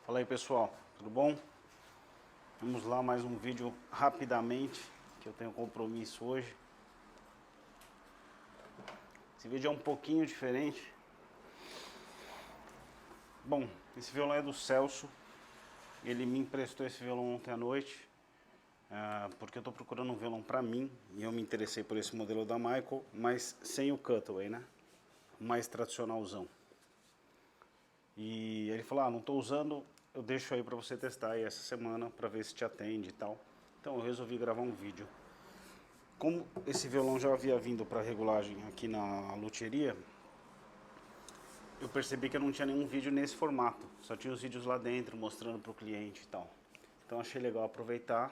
Fala aí pessoal, tudo bom? Vamos lá, mais um vídeo rapidamente, que eu tenho compromisso hoje. Esse vídeo é um pouquinho diferente. Bom, esse violão é do Celso. Ele me emprestou esse violão ontem à noite, porque eu estou procurando um violão para mim, e eu me interessei por esse modelo da Michael, mas sem o cutaway, né? Mais tradicionalzão. E ele falou, não estou usando, eu deixo aí para você testar aí essa semana para ver se te atende e tal. Então eu resolvi gravar um vídeo. Como esse violão já havia vindo para regulagem aqui na luthieria, eu percebi que eu não tinha nenhum vídeo nesse formato. Só tinha os vídeos lá dentro mostrando para o cliente e tal. Então achei legal aproveitar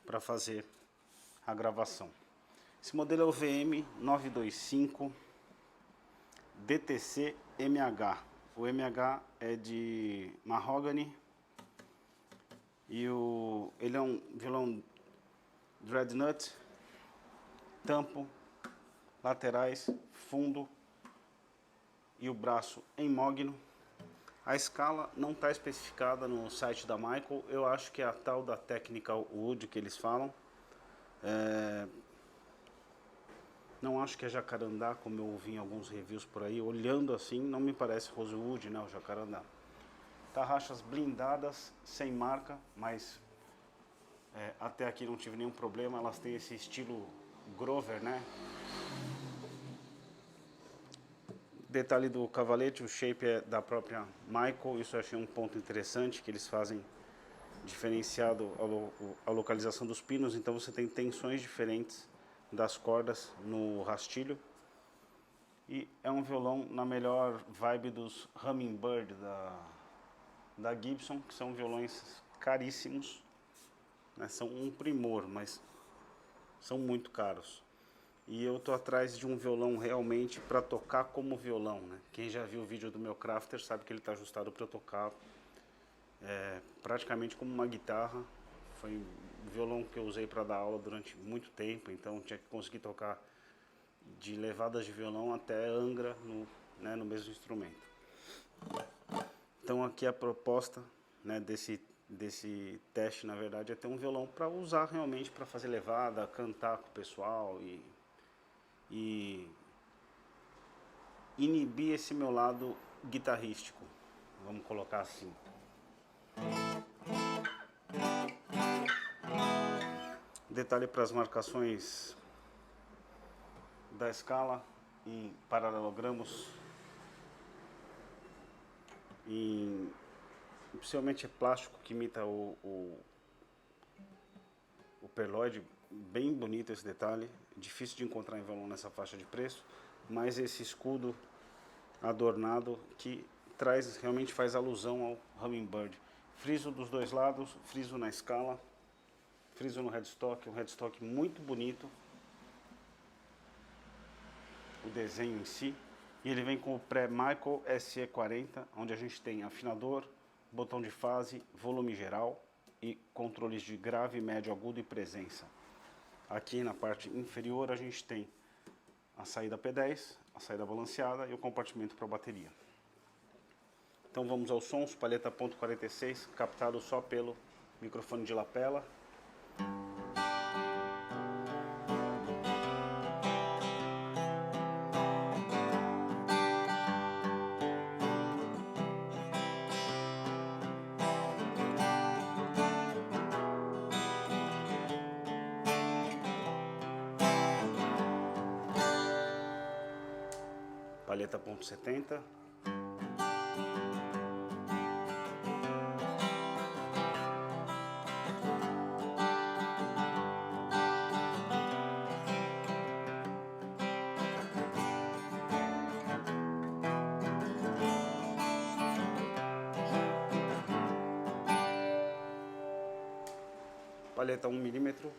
para fazer a gravação. Esse modelo é o VM 925 DTC MH. O MH é de mahogany e ele é um violão dreadnought, tampo, laterais, fundo e o braço em mogno. A escala não está especificada no site da Michael, eu acho que é a tal da Technical Wood que eles falam. Não acho que é jacarandá, como eu ouvi em alguns reviews por aí. Olhando assim, não me parece rosewood, né, o jacarandá. Tarraxas blindadas, sem marca, mas até aqui não tive nenhum problema. Elas têm esse estilo Grover, né? Detalhe do cavalete, o shape é da própria Michael. Isso eu achei um ponto interessante, que eles fazem diferenciado a localização dos pinos. Então você tem tensões diferentes das cordas no rastilho. E é um violão na melhor vibe dos Hummingbird da Gibson, que são violões caríssimos, né? São um primor, mas são muito caros. E eu tô atrás de um violão realmente para tocar como violão, né? Quem já viu o vídeo do meu Crafter sabe que ele está ajustado para eu tocar praticamente como uma guitarra. Foi um violão que eu usei para dar aula durante muito tempo, então tinha que conseguir tocar de levadas de violão até Angra no mesmo instrumento. Então aqui a proposta, né, desse teste, na verdade, é ter um violão para usar realmente para fazer levada, cantar com o pessoal e inibir esse meu lado guitarrístico, vamos colocar assim. Detalhe para as marcações da escala em paralelogramos, possivelmente é plástico que imita o perloide. Bem bonito esse detalhe, difícil de encontrar em violão nessa faixa de preço, mas esse escudo adornado que realmente faz alusão ao Hummingbird. Friso dos dois lados, friso na escala, friso no headstock, um headstock muito bonito, o desenho em si. E ele vem com o pré-Michael SE40, onde a gente tem afinador, botão de fase, volume geral e controles de grave, médio, agudo e presença. Aqui na parte inferior a gente tem a saída P10, a saída balanceada e o compartimento para bateria. Então vamos aos sons, palheta .46, captado só pelo microfone de lapela. Palheta .70. Palheta 1 milímetro.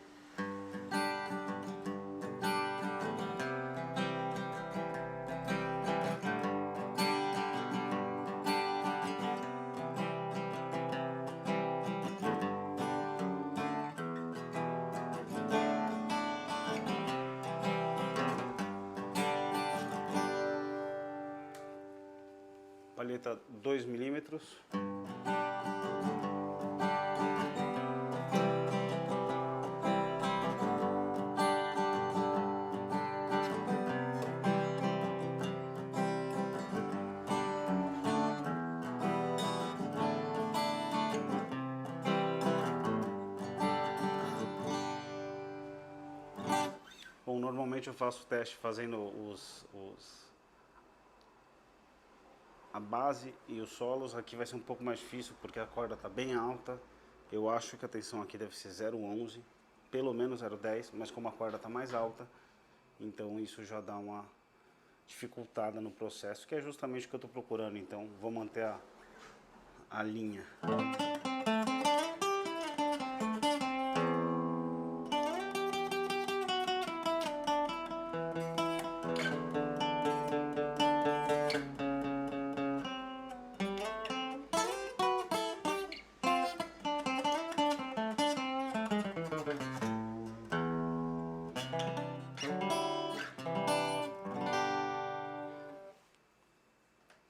palheta 2 milímetros. Bom, normalmente eu faço o teste fazendo a base e os solos. Aqui vai ser um pouco mais difícil porque a corda está bem alta. Eu acho que a tensão aqui deve ser 0,11, pelo menos 0,10, mas como a corda está mais alta, então isso já dá uma dificultada no processo, que é justamente o que eu estou procurando. Então vou manter a linha.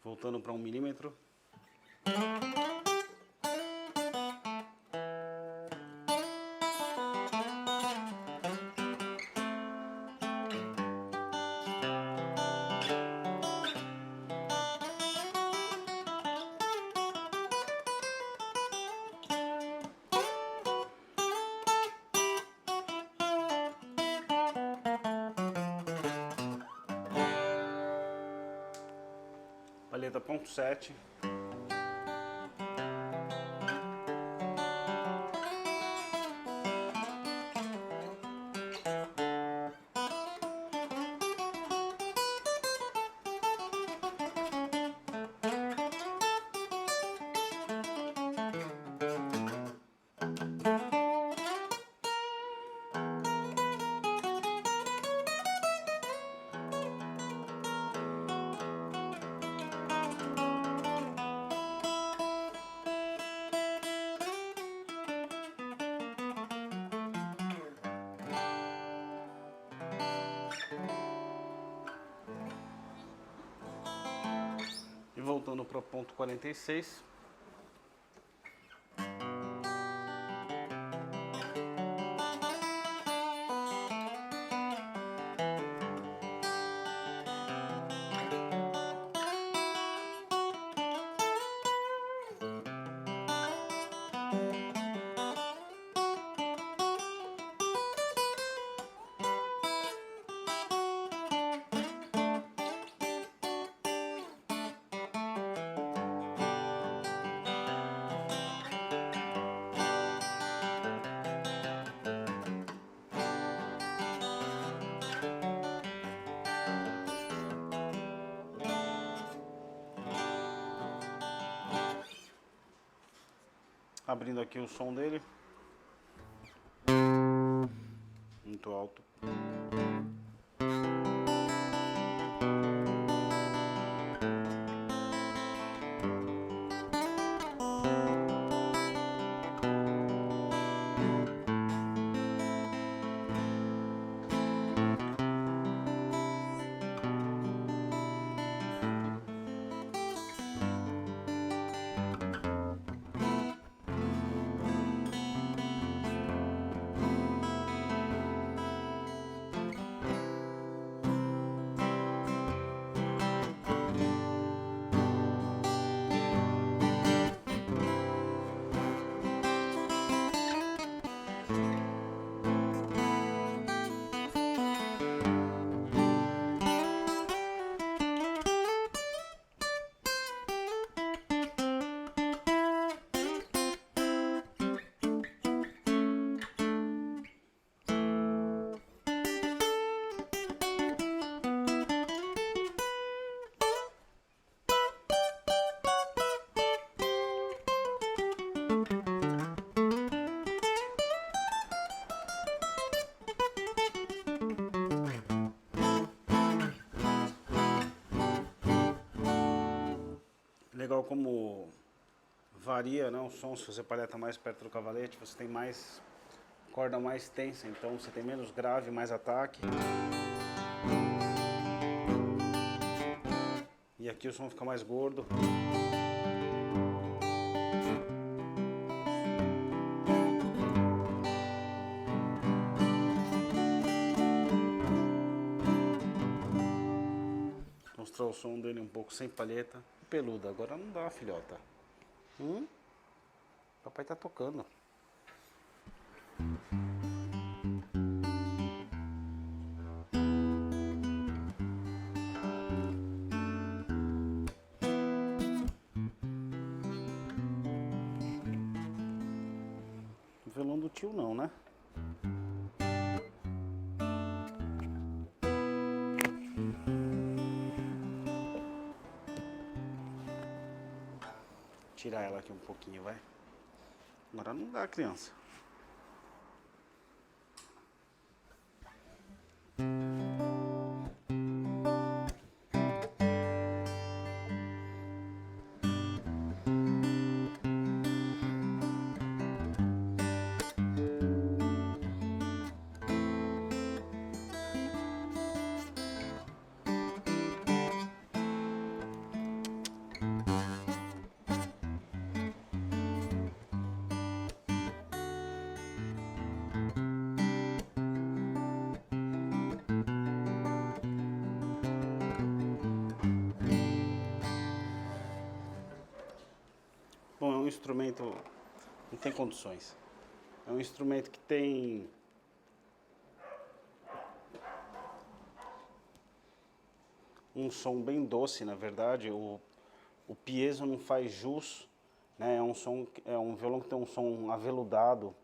Voltando para 1 milímetro. Palheta 0,7. E voltando para o ponto 46. Abrindo aqui o som dele. Muito alto. Legal como varia, né, o som. Se você palheta mais perto do cavalete, você tem mais corda mais tensa, então você tem menos grave, mais ataque. E aqui o som fica mais gordo. Mostrar o som dele um pouco sem palheta. Peludo, agora não dá, filhota. Papai tá tocando. Violão do tio não, né? Tirar ela aqui um pouquinho, vai. Agora não dá, criança. Bom, é um instrumento, não tem condições. É um instrumento que tem um som bem doce, na verdade. O piezo não faz jus, né? É um violão que tem um som aveludado.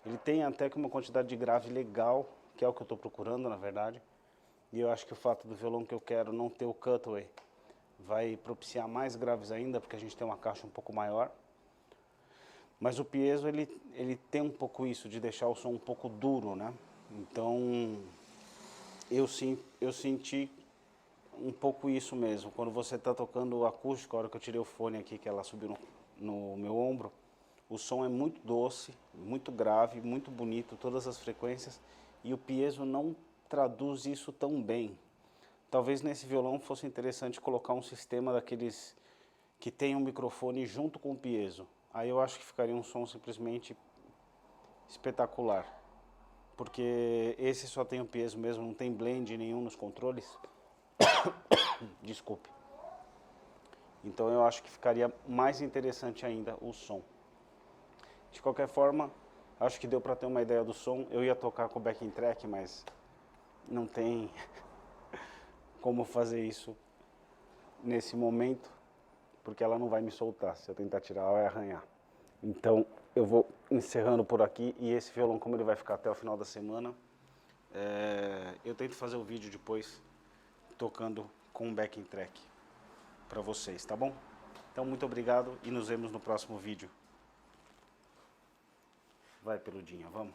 Ele tem até que uma quantidade de grave legal, que é o que eu estou procurando, na verdade. E eu acho que o fato do violão que eu quero não ter o cutaway vai propiciar mais graves ainda, porque a gente tem uma caixa um pouco maior. Mas o piezo, ele tem um pouco isso, de deixar o som um pouco duro, né? Então, eu senti um pouco isso mesmo. Quando você está tocando o acústico, a hora que eu tirei o fone aqui, que ela subiu no meu ombro, o som é muito doce, muito grave, muito bonito, todas as frequências, e o piezo não traduz isso tão bem. Talvez nesse violão fosse interessante colocar um sistema daqueles que tem um microfone junto com o piezo. Aí eu acho que ficaria um som simplesmente espetacular. Porque esse só tem o piezo mesmo, não tem blend nenhum nos controles. Desculpe. Então eu acho que ficaria mais interessante ainda o som. De qualquer forma, acho que deu para ter uma ideia do som. Eu ia tocar com o backing track, mas não tem como fazer isso nesse momento, porque ela não vai me soltar. Se eu tentar tirar, ela vai arranhar. Então eu vou encerrando por aqui. E esse violão, como ele vai ficar até o final da semana, eu tento fazer o vídeo depois tocando com o backing track para vocês, tá bom? Então muito obrigado e nos vemos no próximo vídeo. Vai, peludinha, vamos.